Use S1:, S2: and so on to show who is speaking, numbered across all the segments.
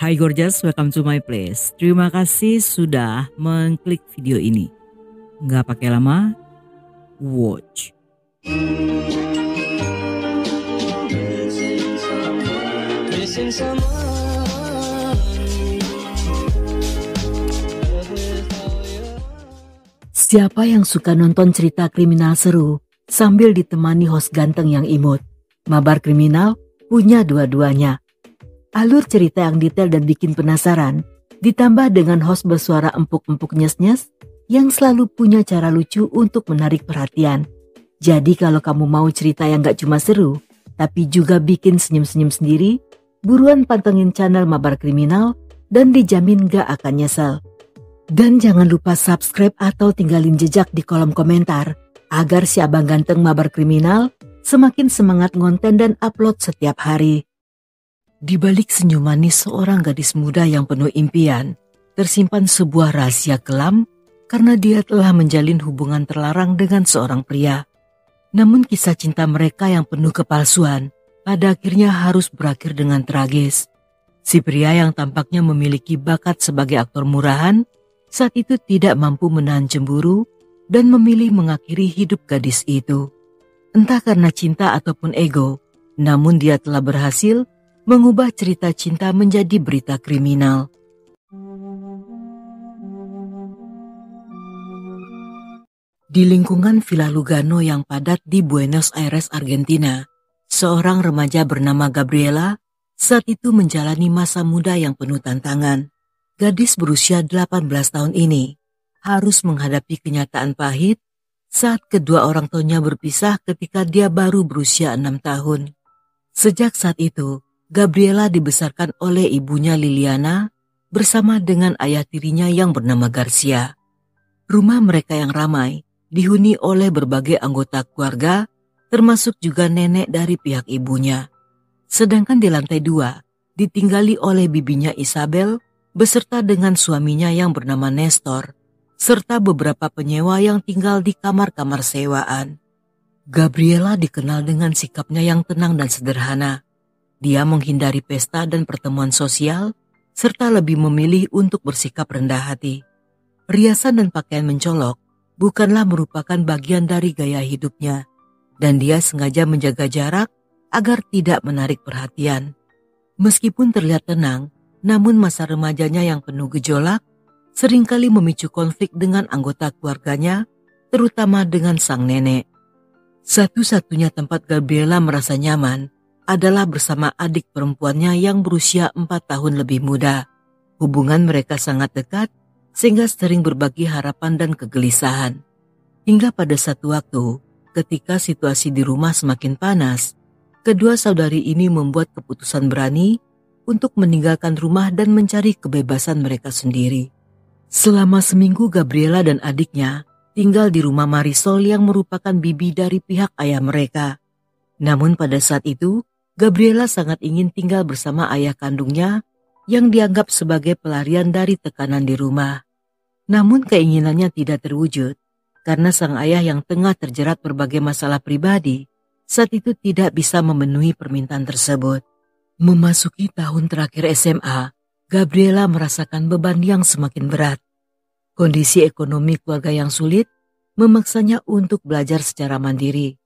S1: Hai gorgeous, welcome to my place. Terima kasih sudah mengklik video ini. Nggak pakai lama, watch.
S2: Siapa yang suka nonton cerita kriminal seru sambil ditemani host ganteng yang imut? Mabar Kriminal punya dua-duanya. Alur cerita yang detail dan bikin penasaran, ditambah dengan host bersuara empuk-empuk nyes-nyes yang selalu punya cara lucu untuk menarik perhatian. Jadi kalau kamu mau cerita yang gak cuma seru, tapi juga bikin senyum-senyum sendiri, buruan pantengin channel Mabar Kriminal dan dijamin gak akan nyesel. Dan jangan lupa subscribe atau tinggalin jejak di kolom komentar agar si abang ganteng Mabar Kriminal semakin semangat ngonten dan upload setiap hari. Di balik senyum manis seorang gadis muda yang penuh impian, tersimpan sebuah rahasia kelam karena dia telah menjalin hubungan terlarang dengan seorang pria. Namun kisah cinta mereka yang penuh kepalsuan pada akhirnya harus berakhir dengan tragis. Si pria yang tampaknya memiliki bakat sebagai aktor murahan saat itu tidak mampu menahan cemburu dan memilih mengakhiri hidup gadis itu. Entah karena cinta ataupun ego, namun dia telah berhasil mengubah cerita cinta menjadi berita kriminal. Di lingkungan Villa Lugano yang padat di Buenos Aires, Argentina, seorang remaja bernama Gabriela saat itu menjalani masa muda yang penuh tantangan. Gadis berusia 18 tahun ini harus menghadapi kenyataan pahit saat kedua orang tuanya berpisah ketika dia baru berusia 6 tahun. Sejak saat itu, Gabriela dibesarkan oleh ibunya Liliana bersama dengan ayah tirinya yang bernama Garcia. Rumah mereka yang ramai dihuni oleh berbagai anggota keluarga, termasuk juga nenek dari pihak ibunya. Sedangkan di lantai 2 ditinggali oleh bibinya Isabel beserta dengan suaminya yang bernama Nestor, serta beberapa penyewa yang tinggal di kamar-kamar sewaan. Gabriela dikenal dengan sikapnya yang tenang dan sederhana. Dia menghindari pesta dan pertemuan sosial, serta lebih memilih untuk bersikap rendah hati. Riasan dan pakaian mencolok bukanlah merupakan bagian dari gaya hidupnya, dan dia sengaja menjaga jarak agar tidak menarik perhatian. Meskipun terlihat tenang, namun masa remajanya yang penuh gejolak seringkali memicu konflik dengan anggota keluarganya, terutama dengan sang nenek. Satu-satunya tempat Gabriela merasa nyaman adalah bersama adik perempuannya yang berusia 4 tahun lebih muda. Hubungan mereka sangat dekat sehingga sering berbagi harapan dan kegelisahan. Hingga pada satu waktu, ketika situasi di rumah semakin panas, kedua saudari ini membuat keputusan berani untuk meninggalkan rumah dan mencari kebebasan mereka sendiri. Selama seminggu Gabriela dan adiknya tinggal di rumah Marisol yang merupakan bibi dari pihak ayah mereka. Namun pada saat itu, Gabriela sangat ingin tinggal bersama ayah kandungnya yang dianggap sebagai pelarian dari tekanan di rumah. Namun keinginannya tidak terwujud karena sang ayah yang tengah terjerat berbagai masalah pribadi saat itu tidak bisa memenuhi permintaan tersebut. Memasuki tahun terakhir SMA, Gabriela merasakan beban yang semakin berat. Kondisi ekonomi keluarga yang sulit memaksanya untuk belajar secara mandiri.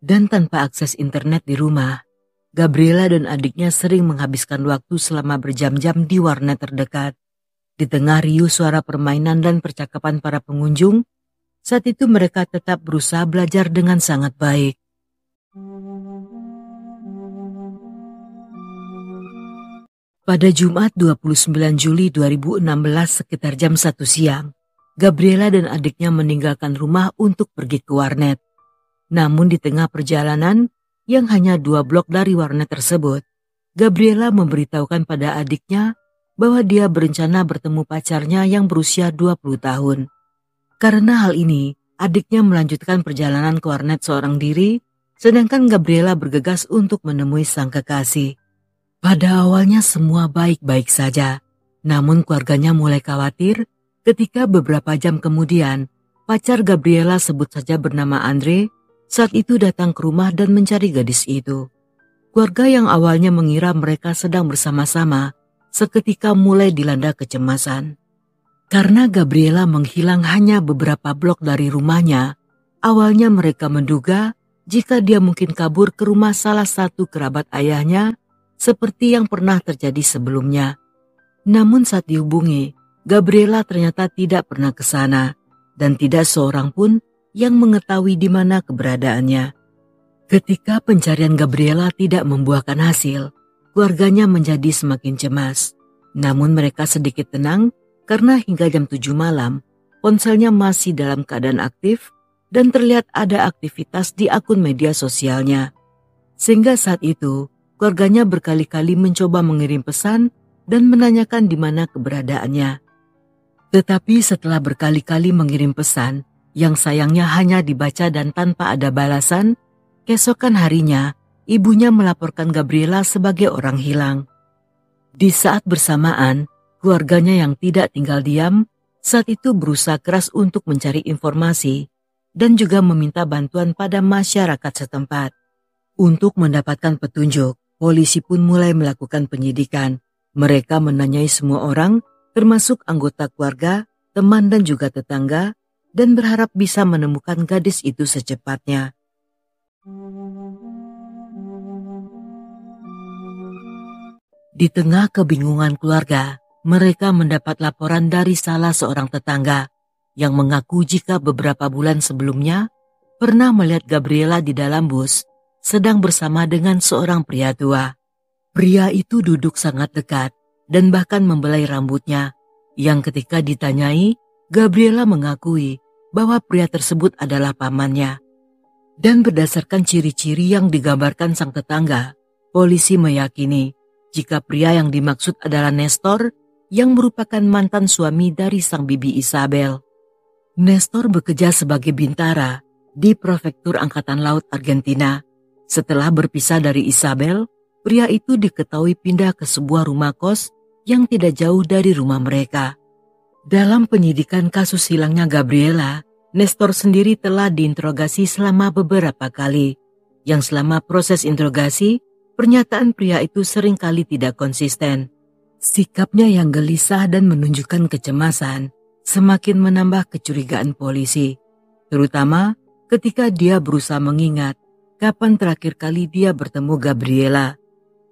S2: Dan tanpa akses internet di rumah, Gabriela dan adiknya sering menghabiskan waktu selama berjam-jam di warnet terdekat. Di tengah riuh suara permainan dan percakapan para pengunjung, saat itu mereka tetap berusaha belajar dengan sangat baik. Pada Jumat 29 Juli 2016 sekitar jam 1 siang, Gabriela dan adiknya meninggalkan rumah untuk pergi ke warnet. Namun di tengah perjalanan, yang hanya 2 blok dari warnet tersebut, Gabriela memberitahukan pada adiknya bahwa dia berencana bertemu pacarnya yang berusia 20 tahun. Karena hal ini, adiknya melanjutkan perjalanan ke warnet seorang diri, sedangkan Gabriela bergegas untuk menemui sang kekasih. Pada awalnya semua baik-baik saja, namun keluarganya mulai khawatir ketika beberapa jam kemudian, pacar Gabriela sebut saja bernama Andre, saat itu datang ke rumah dan mencari gadis itu. Keluarga yang awalnya mengira mereka sedang bersama-sama, seketika mulai dilanda kecemasan. Karena Gabriela menghilang hanya beberapa blok dari rumahnya, awalnya mereka menduga jika dia mungkin kabur ke rumah salah satu kerabat ayahnya seperti yang pernah terjadi sebelumnya. Namun saat dihubungi, Gabriela ternyata tidak pernah ke sana dan tidak seorang pun yang mengetahui di mana keberadaannya. Ketika pencarian Gabriela tidak membuahkan hasil, keluarganya menjadi semakin cemas. Namun mereka sedikit tenang karena hingga jam 7 malam, ponselnya masih dalam keadaan aktif dan terlihat ada aktivitas di akun media sosialnya. Sehingga saat itu, keluarganya berkali-kali mencoba mengirim pesan dan menanyakan di mana keberadaannya. Tetapi setelah berkali-kali mengirim pesan, yang sayangnya hanya dibaca dan tanpa ada balasan, keesokan harinya ibunya melaporkan Gabriela sebagai orang hilang. Di saat bersamaan, keluarganya yang tidak tinggal diam saat itu berusaha keras untuk mencari informasi dan juga meminta bantuan pada masyarakat setempat. Untuk mendapatkan petunjuk, polisi pun mulai melakukan penyidikan. Mereka menanyai semua orang, termasuk anggota keluarga, teman dan juga tetangga, dan berharap bisa menemukan gadis itu secepatnya. Di tengah kebingungan keluarga, mereka mendapat laporan dari salah seorang tetangga yang mengaku jika beberapa bulan sebelumnya pernah melihat Gabriela di dalam bus sedang bersama dengan seorang pria tua. Pria itu duduk sangat dekat dan bahkan membelai rambutnya, yang ketika ditanyai, Gabriela mengakui bahwa pria tersebut adalah pamannya. Dan berdasarkan ciri-ciri yang digambarkan sang tetangga, polisi meyakini jika pria yang dimaksud adalah Nestor yang merupakan mantan suami dari sang bibi Isabel. Nestor bekerja sebagai bintara di Prefektur Angkatan Laut Argentina. Setelah berpisah dari Isabel, pria itu diketahui pindah ke sebuah rumah kos yang tidak jauh dari rumah mereka. Dalam penyidikan kasus hilangnya Gabriela, Nestor sendiri telah diinterogasi selama beberapa kali. Yang selama proses interogasi, pernyataan pria itu seringkali tidak konsisten. Sikapnya yang gelisah dan menunjukkan kecemasan semakin menambah kecurigaan polisi, terutama ketika dia berusaha mengingat kapan terakhir kali dia bertemu Gabriela.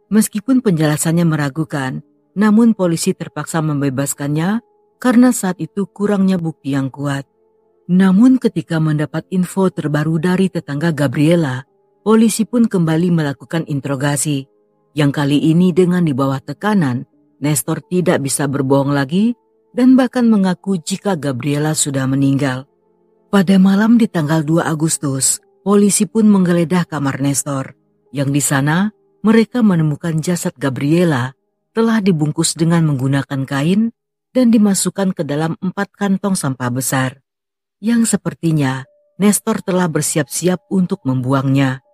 S2: Meskipun penjelasannya meragukan, namun polisi terpaksa membebaskannya karena saat itu kurangnya bukti yang kuat. Namun ketika mendapat info terbaru dari tetangga Gabriela, polisi pun kembali melakukan interogasi. Yang kali ini dengan di bawah tekanan, Nestor tidak bisa berbohong lagi dan bahkan mengaku jika Gabriela sudah meninggal. Pada malam di tanggal 2 Agustus, polisi pun menggeledah kamar Nestor, yang di sana mereka menemukan jasad Gabriela telah dibungkus dengan menggunakan kain dan dimasukkan ke dalam 4 kantong sampah besar, yang sepertinya Nestor telah bersiap-siap untuk membuangnya.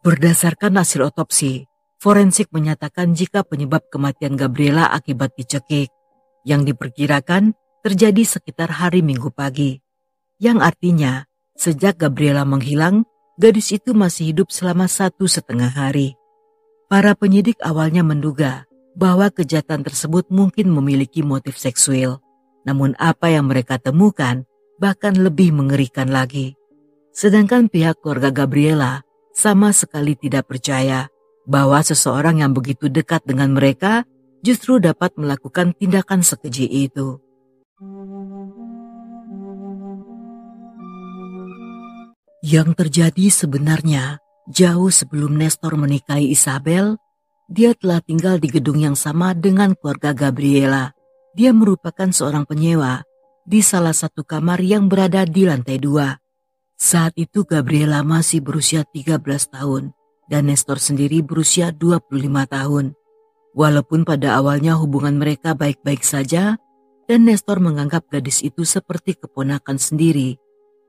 S2: Berdasarkan hasil otopsi, forensik menyatakan jika penyebab kematian Gabriela akibat dicekik, yang diperkirakan terjadi sekitar hari Minggu pagi, yang artinya sejak Gabriela menghilang, gadis itu masih hidup selama 1,5 hari. Para penyidik awalnya menduga bahwa kejahatan tersebut mungkin memiliki motif seksual. Namun apa yang mereka temukan bahkan lebih mengerikan lagi. Sedangkan pihak keluarga Gabriela sama sekali tidak percaya bahwa seseorang yang begitu dekat dengan mereka justru dapat melakukan tindakan sekeji itu. Yang terjadi sebenarnya jauh sebelum Nestor menikahi Isabel, dia telah tinggal di gedung yang sama dengan keluarga Gabriela. Dia merupakan seorang penyewa di salah satu kamar yang berada di lantai 2. Saat itu Gabriela masih berusia 13 tahun dan Nestor sendiri berusia 25 tahun. Walaupun pada awalnya hubungan mereka baik-baik saja dan Nestor menganggap gadis itu seperti keponakan sendiri,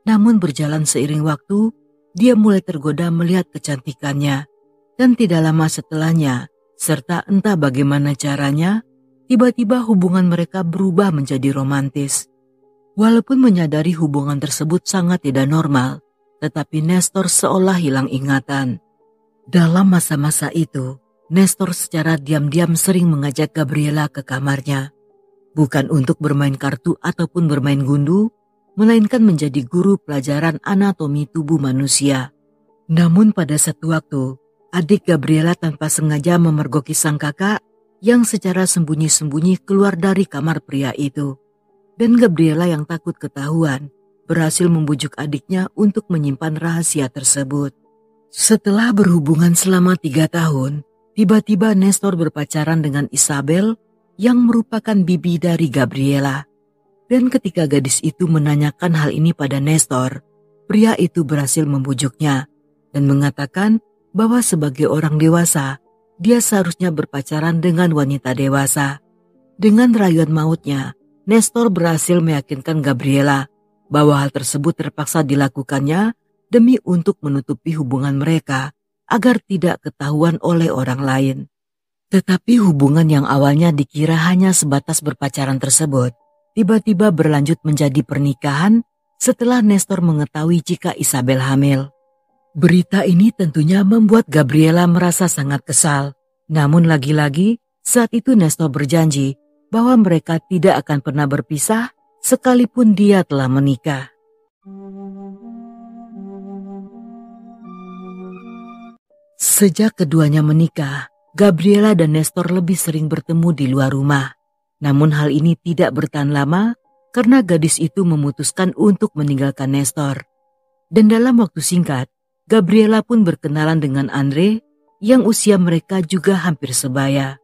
S2: namun berjalan seiring waktu, dia mulai tergoda melihat kecantikannya. Dan tidak lama setelahnya, serta entah bagaimana caranya, tiba-tiba hubungan mereka berubah menjadi romantis. Walaupun menyadari hubungan tersebut sangat tidak normal, tetapi Nestor seolah hilang ingatan. Dalam masa-masa itu, Nestor secara diam-diam sering mengajak Gabriela ke kamarnya. Bukan untuk bermain kartu ataupun bermain gundu, melainkan menjadi guru pelajaran anatomi tubuh manusia. Namun pada satu waktu, adik Gabriela tanpa sengaja memergoki sang kakak yang secara sembunyi-sembunyi keluar dari kamar pria itu. Dan Gabriela yang takut ketahuan, berhasil membujuk adiknya untuk menyimpan rahasia tersebut. Setelah berhubungan selama 3 tahun, tiba-tiba Nestor berpacaran dengan Isabel yang merupakan bibi dari Gabriela. Dan ketika gadis itu menanyakan hal ini pada Nestor, pria itu berhasil membujuknya dan mengatakan bahwa sebagai orang dewasa, dia seharusnya berpacaran dengan wanita dewasa. Dengan rayuan mautnya, Nestor berhasil meyakinkan Gabriela bahwa hal tersebut terpaksa dilakukannya demi untuk menutupi hubungan mereka agar tidak ketahuan oleh orang lain. Tetapi hubungan yang awalnya dikira hanya sebatas berpacaran tersebut, tiba-tiba berlanjut menjadi pernikahan setelah Nestor mengetahui jika Isabel hamil. Berita ini tentunya membuat Gabriela merasa sangat kesal. Namun lagi-lagi saat itu Nestor berjanji bahwa mereka tidak akan pernah berpisah sekalipun dia telah menikah. Sejak keduanya menikah, Gabriela dan Nestor lebih sering bertemu di luar rumah. Namun hal ini tidak bertahan lama karena gadis itu memutuskan untuk meninggalkan Nestor. Dan dalam waktu singkat, Gabriela pun berkenalan dengan Andre yang usia mereka juga hampir sebaya.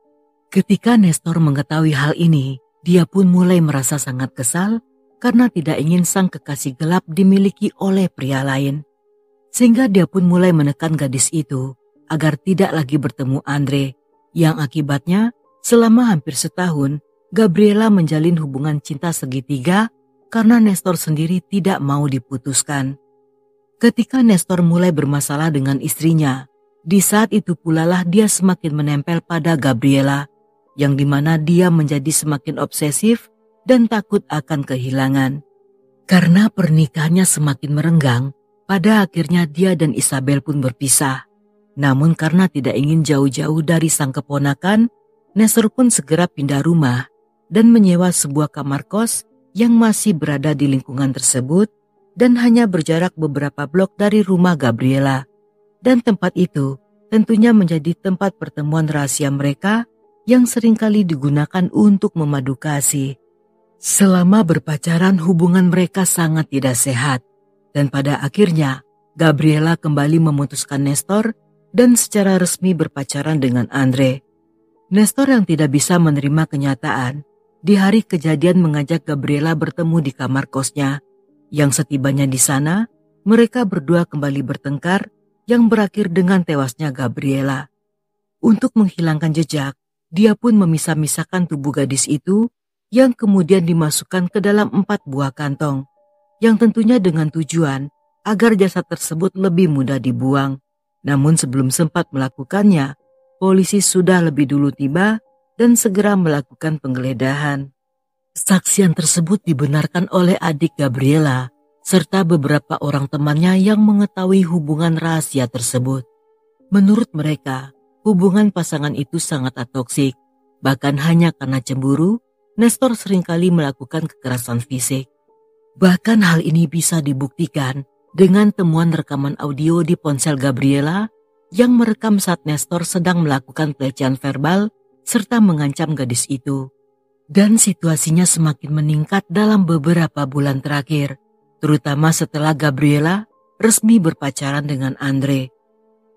S2: Ketika Nestor mengetahui hal ini, dia pun mulai merasa sangat kesal karena tidak ingin sang kekasih gelap dimiliki oleh pria lain. Sehingga dia pun mulai menekan gadis itu agar tidak lagi bertemu Andre, yang akibatnya selama hampir setahun Gabriela menjalin hubungan cinta segitiga karena Nestor sendiri tidak mau diputuskan. Ketika Nestor mulai bermasalah dengan istrinya, di saat itu pula lah dia semakin menempel pada Gabriela, yang dimana dia menjadi semakin obsesif dan takut akan kehilangan. Karena pernikahannya semakin merenggang, pada akhirnya dia dan Isabel pun berpisah. Namun karena tidak ingin jauh-jauh dari sang keponakan, Nestor pun segera pindah rumah dan menyewa sebuah kamar kos yang masih berada di lingkungan tersebut dan hanya berjarak beberapa blok dari rumah Gabriela. Dan tempat itu tentunya menjadi tempat pertemuan rahasia mereka yang seringkali digunakan untuk memadu kasih. Selama berpacaran hubungan mereka sangat tidak sehat dan pada akhirnya Gabriela kembali memutuskan Nestor dan secara resmi berpacaran dengan Andre. Nestor yang tidak bisa menerima kenyataan, di hari kejadian mengajak Gabriela bertemu di kamar kosnya. Yang setibanya di sana, mereka berdua kembali bertengkar yang berakhir dengan tewasnya Gabriela. Untuk menghilangkan jejak, dia pun memisah-misahkan tubuh gadis itu yang kemudian dimasukkan ke dalam 4 buah kantong, yang tentunya dengan tujuan agar jasad tersebut lebih mudah dibuang. Namun sebelum sempat melakukannya, polisi sudah lebih dulu tiba dan segera melakukan penggeledahan. Saksian tersebut dibenarkan oleh adik Gabriela serta beberapa orang temannya yang mengetahui hubungan rahasia tersebut. Menurut mereka, hubungan pasangan itu sangat toksik. Bahkan hanya karena cemburu, Nestor seringkali melakukan kekerasan fisik. Bahkan hal ini bisa dibuktikan dengan temuan rekaman audio di ponsel Gabriela yang merekam saat Nestor sedang melakukan pelecehan verbal serta mengancam gadis itu. Dan situasinya semakin meningkat dalam beberapa bulan terakhir, terutama setelah Gabriela resmi berpacaran dengan Andre.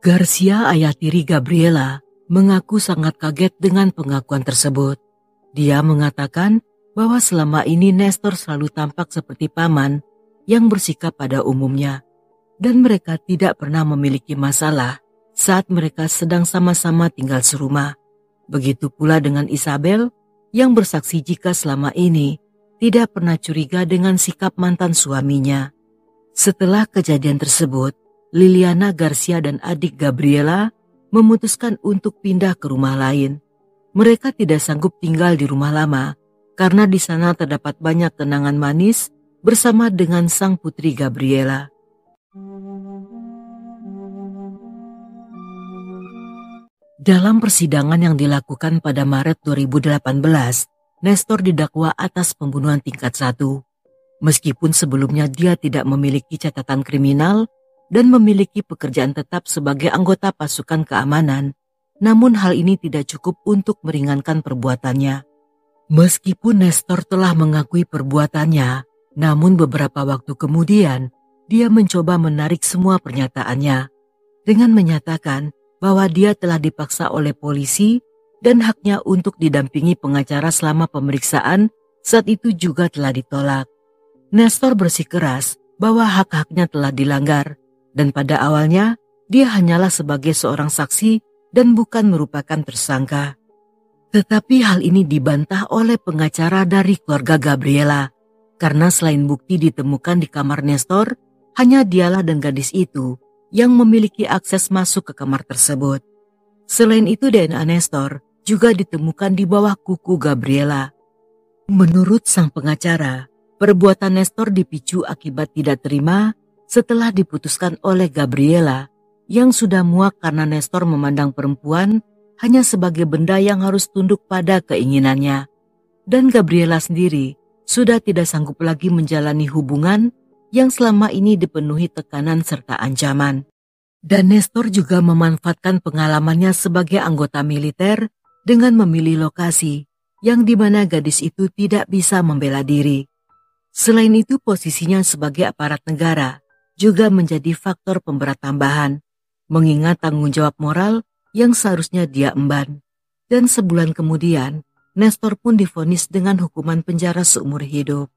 S2: Garcia, ayah tiri Gabriela, mengaku sangat kaget dengan pengakuan tersebut. Dia mengatakan bahwa selama ini Nestor selalu tampak seperti paman yang bersikap pada umumnya, dan mereka tidak pernah memiliki masalah saat mereka sedang sama-sama tinggal serumah. Begitu pula dengan Isabel yang bersaksi jika selama ini tidak pernah curiga dengan sikap mantan suaminya. Setelah kejadian tersebut, Liliana, Garcia dan adik Gabriela memutuskan untuk pindah ke rumah lain. Mereka tidak sanggup tinggal di rumah lama karena di sana terdapat banyak kenangan manis bersama dengan sang putri Gabriela. Dalam persidangan yang dilakukan pada Maret 2018, Nestor didakwa atas pembunuhan tingkat 1. Meskipun sebelumnya dia tidak memiliki catatan kriminal dan memiliki pekerjaan tetap sebagai anggota pasukan keamanan, namun hal ini tidak cukup untuk meringankan perbuatannya. Meskipun Nestor telah mengakui perbuatannya, namun beberapa waktu kemudian dia mencoba menarik semua pernyataannya dengan menyatakan bahwa dia telah dipaksa oleh polisi dan haknya untuk didampingi pengacara selama pemeriksaan saat itu juga telah ditolak. Nestor bersikeras bahwa hak-haknya telah dilanggar dan pada awalnya dia hanyalah sebagai seorang saksi dan bukan merupakan tersangka. Tetapi hal ini dibantah oleh pengacara dari keluarga Gabriela karena selain bukti ditemukan di kamar Nestor, hanya dialah dan gadis itu yang memiliki akses masuk ke kamar tersebut. Selain itu DNA Nestor juga ditemukan di bawah kuku Gabriela. Menurut sang pengacara, perbuatan Nestor dipicu akibat tidak terima setelah diputuskan oleh Gabriela yang sudah muak karena Nestor memandang perempuan hanya sebagai benda yang harus tunduk pada keinginannya. Dan Gabriela sendiri sudah tidak sanggup lagi menjalani hubungan yang selama ini dipenuhi tekanan serta ancaman. Dan Nestor juga memanfaatkan pengalamannya sebagai anggota militer dengan memilih lokasi yang dimana gadis itu tidak bisa membela diri. Selain itu posisinya sebagai aparat negara juga menjadi faktor pemberat tambahan, mengingat tanggung jawab moral yang seharusnya dia emban. Dan sebulan kemudian, Nestor pun divonis dengan hukuman penjara seumur hidup.